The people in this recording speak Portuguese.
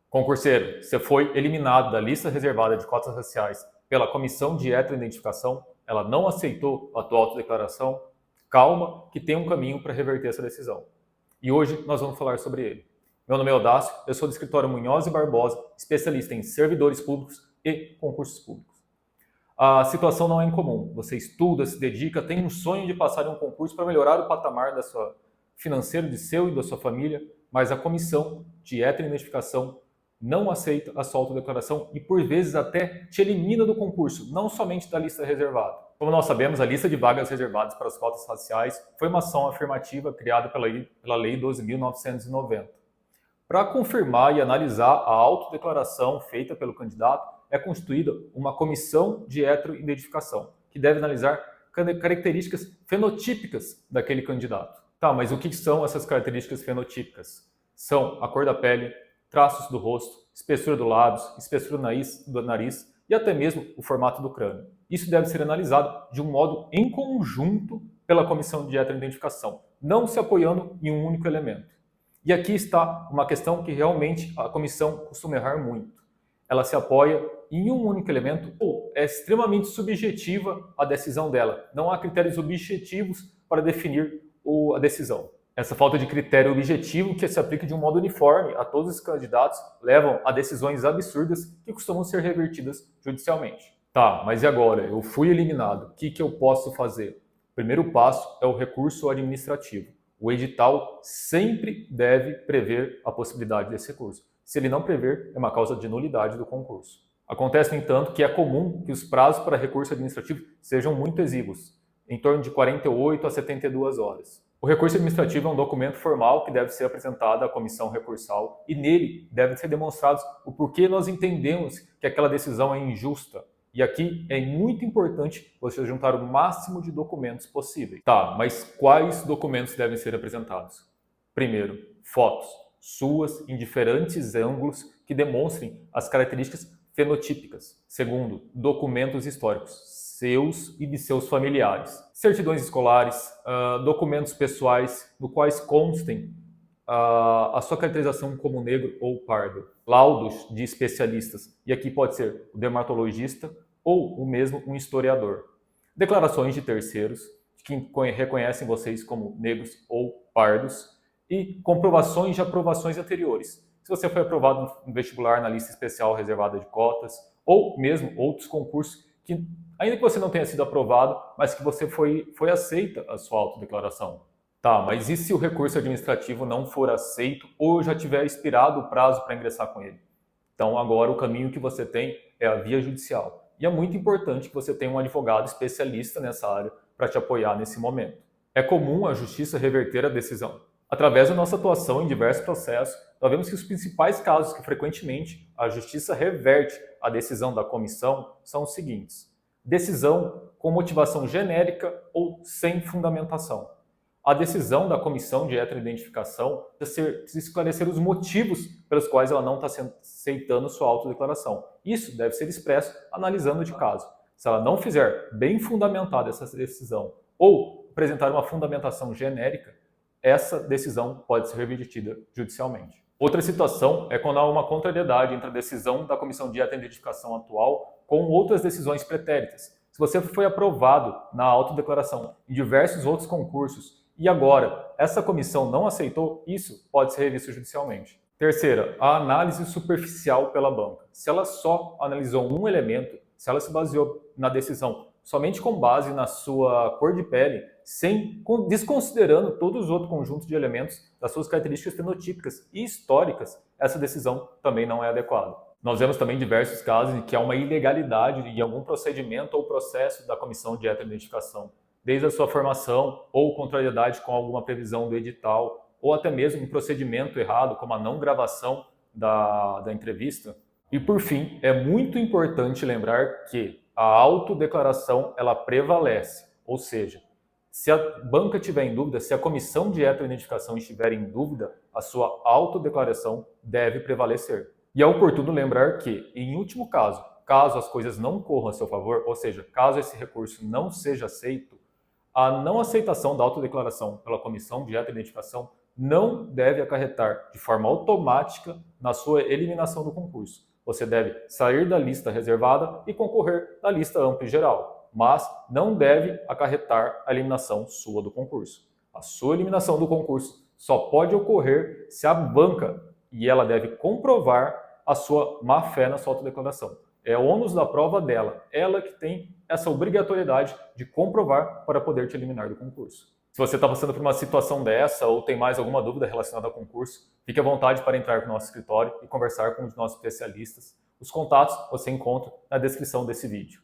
Concurseiro, você foi eliminado da lista reservada de cotas raciais pela Comissão de Heteroidentificação, ela não aceitou a tua autodeclaração. Calma, que tem um caminho para reverter essa decisão. E hoje nós vamos falar sobre ele. Meu nome é Odácio, eu sou do escritório Munhoz e Barbosa, especialista em servidores públicos e concursos públicos. A situação não é incomum. Você estuda, se dedica, tem um sonho de passar em um concurso para melhorar o patamar da sua financeiro de seu e da sua família, mas a Comissão de Heteroidentificação não aceita a sua autodeclaração e, por vezes, até te elimina do concurso, não somente da lista reservada. Como nós sabemos, a lista de vagas reservadas para as cotas raciais foi uma ação afirmativa criada pela Lei 12.990. Para confirmar e analisar a autodeclaração feita pelo candidato, é constituída uma comissão de heteroidentificação, que deve analisar características fenotípicas daquele candidato. Tá, mas o que são essas características fenotípicas? São a cor da pele, traços do rosto, espessura dos lábios, espessura do nariz e até mesmo o formato do crânio. Isso deve ser analisado de um modo em conjunto pela comissão de heteroidentificação, não se apoiando em um único elemento. E aqui está uma questão que realmente a comissão costuma errar muito. Ela se apoia em um único elemento ou é extremamente subjetiva a decisão dela. Não há critérios objetivos para definir a decisão. Essa falta de critério objetivo que se aplica de um modo uniforme a todos os candidatos levam a decisões absurdas que costumam ser revertidas judicialmente. Tá, mas e agora? Eu fui eliminado. O que eu posso fazer? O primeiro passo é o recurso administrativo. O edital sempre deve prever a possibilidade desse recurso. Se ele não prever, é uma causa de nulidade do concurso. Acontece, no entanto, que é comum que os prazos para recurso administrativo sejam muito exíguos, em torno de 48 a 72 horas. O recurso administrativo é um documento formal que deve ser apresentado à comissão recursal e nele deve ser demonstrado o porquê nós entendemos que aquela decisão é injusta. E aqui é muito importante você juntar o máximo de documentos possíveis. Tá, mas quais documentos devem ser apresentados? Primeiro, fotos suas em diferentes ângulos que demonstrem as características fenotípicas. Segundo, documentos históricos seus e de seus familiares. Certidões escolares, documentos pessoais no quais constem a sua caracterização como negro ou pardo. Laudos de especialistas, e aqui pode ser o dermatologista ou o mesmo um historiador. Declarações de terceiros que reconhecem vocês como negros ou pardos e comprovações de aprovações anteriores. Se você foi aprovado no vestibular na lista especial reservada de cotas ou mesmo outros concursos que, ainda que você não tenha sido aprovado, mas que você foi aceita a sua autodeclaração. Tá, mas e se o recurso administrativo não for aceito ou já tiver expirado o prazo para ingressar com ele? Então agora o caminho que você tem é a via judicial. E é muito importante que você tenha um advogado especialista nessa área para te apoiar nesse momento. É comum a justiça reverter a decisão. Através da nossa atuação em diversos processos, nós vemos que os principais casos que frequentemente a justiça reverte a decisão da comissão são os seguintes: decisão com motivação genérica ou sem fundamentação. A decisão da comissão de heteroidentificação deve esclarecer os motivos pelos quais ela não está aceitando sua autodeclaração. Isso deve ser expresso analisando de caso. Se ela não fizer bem fundamentada essa decisão ou apresentar uma fundamentação genérica, essa decisão pode ser revertida judicialmente. Outra situação é quando há uma contrariedade entre a decisão da comissão de heteroidentificação atual com outras decisões pretéritas. Se você foi aprovado na autodeclaração em diversos outros concursos e agora essa comissão não aceitou, isso pode ser revisto judicialmente. Terceira, a análise superficial pela banca. Se ela só analisou um elemento, se ela se baseou na decisão somente com base na sua cor de pele, desconsiderando todos os outros conjuntos de elementos das suas características fenotípicas e históricas, essa decisão também não é adequada. Nós vemos também diversos casos em que há uma ilegalidade em algum procedimento ou processo da comissão de heteroidentificação, desde a sua formação ou contrariedade com alguma previsão do edital, ou até mesmo um procedimento errado, como a não gravação da entrevista. E por fim, é muito importante lembrar que a autodeclaração ela prevalece, ou seja, se a banca estiver em dúvida, se a comissão de heteroidentificação estiver em dúvida, a sua autodeclaração deve prevalecer. E é oportuno lembrar que, em último caso, caso as coisas não corram a seu favor, ou seja, caso esse recurso não seja aceito, a não aceitação da autodeclaração pela comissão de heteroidentificação não deve acarretar de forma automática na sua eliminação do concurso. Você deve sair da lista reservada e concorrer na lista ampla e geral, mas não deve acarretar a eliminação sua do concurso. A sua eliminação do concurso só pode ocorrer se a banca, e ela deve comprovar a sua má-fé na sua autodeclaração. É o ônus da prova dela, ela que tem essa obrigatoriedade de comprovar para poder te eliminar do concurso. Se você está passando por uma situação dessa ou tem mais alguma dúvida relacionada ao concurso, fique à vontade para entrar no nosso escritório e conversar com um de nossos especialistas. Os contatos você encontra na descrição desse vídeo.